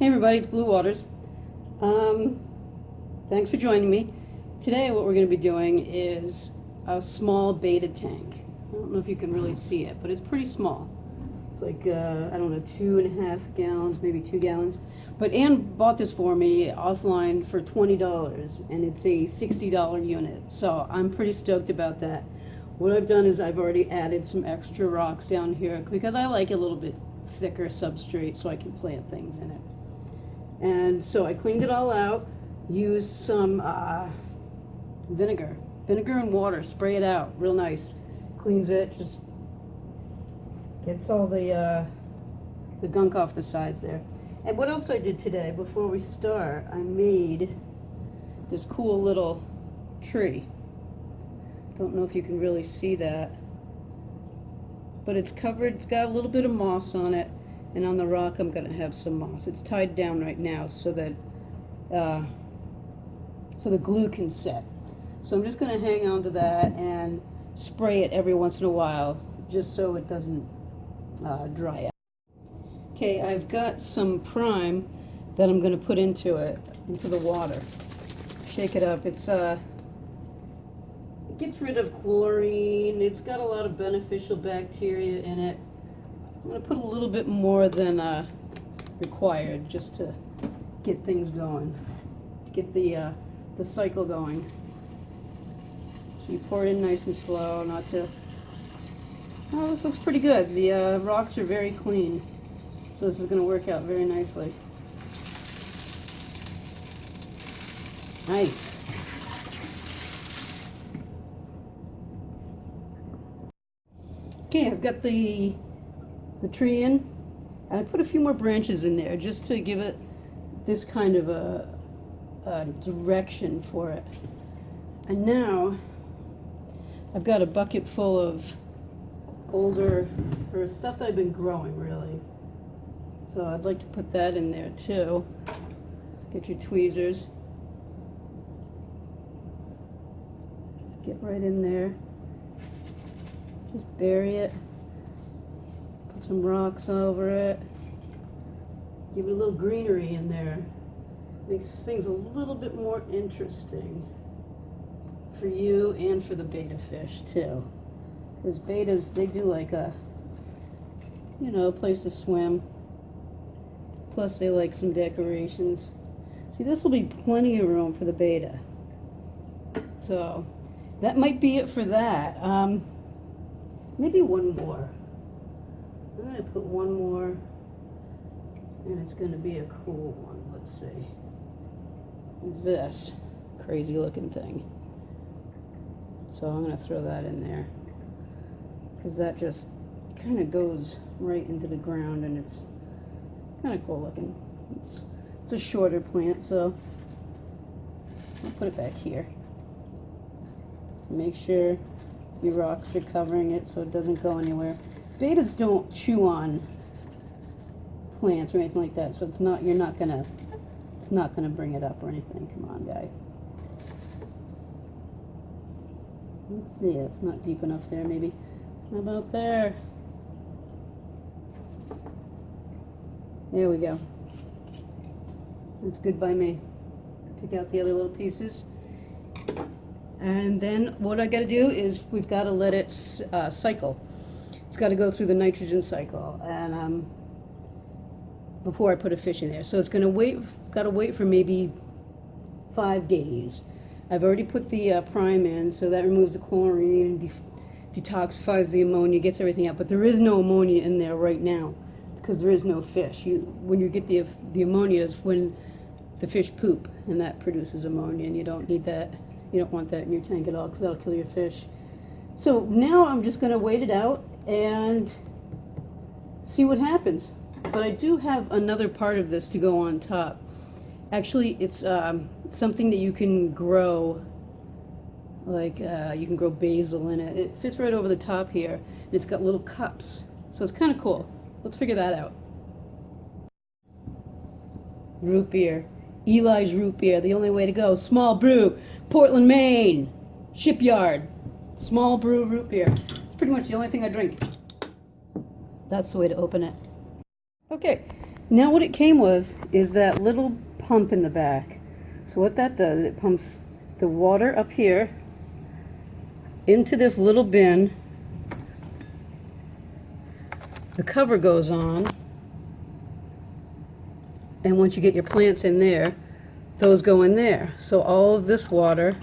Hey everybody, it's Blue Waters. Thanks for joining me. Today what we're going to be doing is a small Betta tank. I don't know if you can really see it, but it's pretty small. It's like, I don't know, 2.5 gallons, maybe 2 gallons. But Ann bought this for me offline for $20, and it's a $60 unit. So I'm pretty stoked about that. What I've done is I've already added some extra rocks down here because I like a little bit thicker substrate so I can plant things in it. And so I cleaned it all out, used some vinegar and water, spray it out real nice. Cleans it, just gets all the gunk off the sides there. And what else I did today, before we start, I made this cool little tree. Don't know if you can really see that, but it's covered, it's got a little bit of moss on it. And on the rock, I'm going to have some moss. It's tied down right now so that so the glue can set. So I'm just going to hang on to that and spray it every once in a while, just so it doesn't dry out. Okay, I've got some prime that I'm going to put into it, into the water. Shake it up. It's it gets rid of chlorine. It's got a lot of beneficial bacteria in it. I'm going to put a little bit more than required just to get things going, to get the cycle going. So you pour it in nice and slow, not to... Oh, this looks pretty good. The rocks are very clean, so this is going to work out very nicely. Nice. Okay, I've got the tree in, and I put a few more branches in there just to give it this kind of a direction for it. And now I've got a bucket full of older, or stuff that I've been growing really. So I'd like to put that in there too. Get your tweezers. Just get right in there. Just bury it. Some rocks over it. Give it a little greenery in there. Makes things a little bit more interesting for you and for the betta fish too. Because bettas, they do like a, you know, a place to swim. Plus they like some decorations. See, this will be plenty of room for the betta. So that might be it for that. Maybe one more. I'm going to put one more, and it's going to be a cool one. Let's see. This crazy looking thing. So I'm going to throw that in there, because that just kind of goes right into the ground, and it's kind of cool looking. It's a shorter plant, so I'll put it back here. Make sure your rocks are covering it so it doesn't go anywhere. Bettas don't chew on plants or anything like that, so it's not gonna bring it up or anything. Come on, guy. Let's see, it's not deep enough there, maybe. How about there? There we go. That's good by me. Pick out the other little pieces. And then what I gotta do is we've gotta let it cycle. It's got to go through the nitrogen cycle, and before I put a fish in there. So it's going to got to wait for maybe 5 days. I've already put the prime in, so that removes the chlorine and detoxifies the ammonia, gets everything out. But there is no ammonia in there right now because there is no fish. When you get the ammonia is when the fish poop, and that produces ammonia, and you don't need that. You don't want that in your tank at all because that'll kill your fish. So now I'm just going to wait it out and see what happens. But I do have another part of this to go on top. Actually, it's something that you can grow, like you can grow basil in it. It fits right over the top here, and it's got little cups. So it's kind of cool. Let's figure that out. Root beer. Eli's root beer, the only way to go. Small brew, Portland, Maine. Shipyard. Small brew root beer. It's pretty much the only thing I drink. That's the way to open it. Okay, Now what it came with is that little pump in the back. So what that does, it pumps the water up here into this little bin. The cover goes on, and once you get your plants in there, those go in there. So all of this water,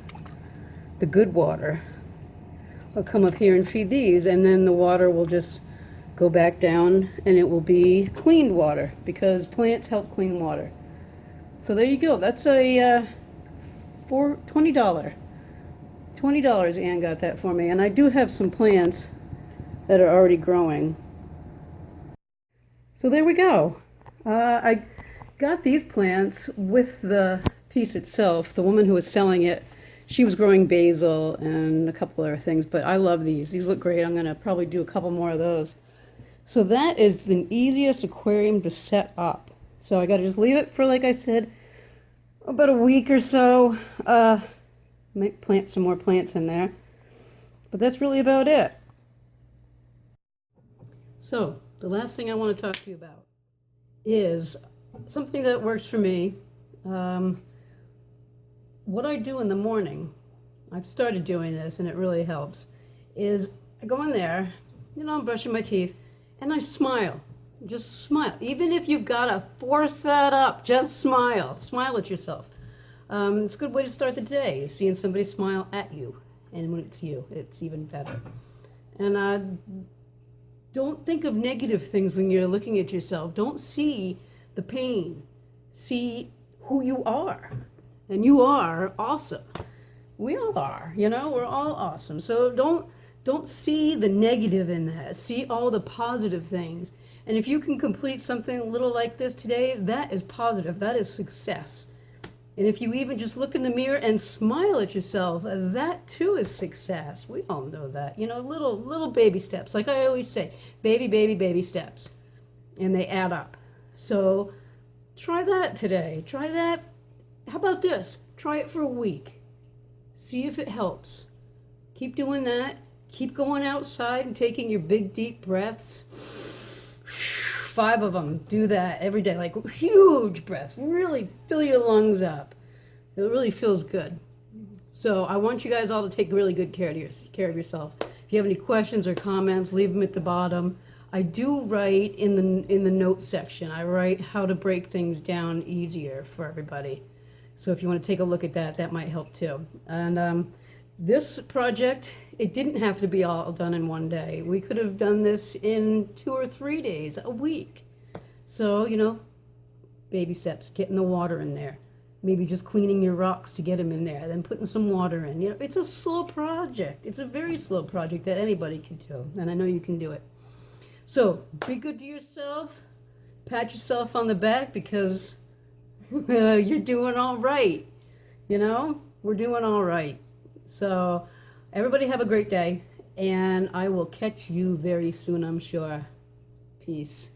the good water, will come up here and feed these, and then the water will just go back down and it will be cleaned water, because plants help clean water. So there you go. That's a $20. Ann got that for me, and I do have some plants that are already growing. So there we go. I got these plants with the piece itself. The woman who was selling it, she was growing basil and a couple other things, but I love these. These look great. I'm going to probably do a couple more of those. So that is the easiest aquarium to set up. So I got to just leave it for, like I said, about a week or so. Might plant some more plants in there. But that's really about it. So the last thing I want to talk to you about is something that works for me. What I do in the morning, I've started doing this and it really helps, is I go in there, I'm brushing my teeth, and I smile. Just smile. Even if you've got to force that up, just smile. Smile at yourself. It's a good way to start the day, seeing somebody smile at you. And when it's you, it's even better. And don't think of negative things when you're looking at yourself. Don't see the pain. See who you are. And you are awesome. We all are, we're all awesome. So don't see the negative in that. See all the positive things. And if you can complete something a little like this today, that is positive. That is success. And if you even just look in the mirror and smile at yourself, that too is success. We all know that. Little baby steps. Like I always say, baby steps. And they add up. So try that today. Try that. How about this? Try it for a week. See if it helps. Keep doing that. Keep going outside and taking your big deep breaths. 5 of them. Do that every day. Like huge breaths. Really fill your lungs up. It really feels good. So I want you guys all to take really good care of yourself. If you have any questions or comments, leave them at the bottom. I do write in the notes section. I write how to break things down easier for everybody. So if you want to take a look at that, that might help too. And this project, it didn't have to be all done in one day. We could have done this in 2 or 3 days, a week. So, baby steps, getting the water in there. Maybe just cleaning your rocks to get them in there, then putting some water in. It's a slow project. It's a very slow project that anybody can do, and I know you can do it. So be good to yourself. Pat yourself on the back, because you're doing all right. We're doing all right. So everybody have a great day, and I will catch you very soon, I'm sure. Peace.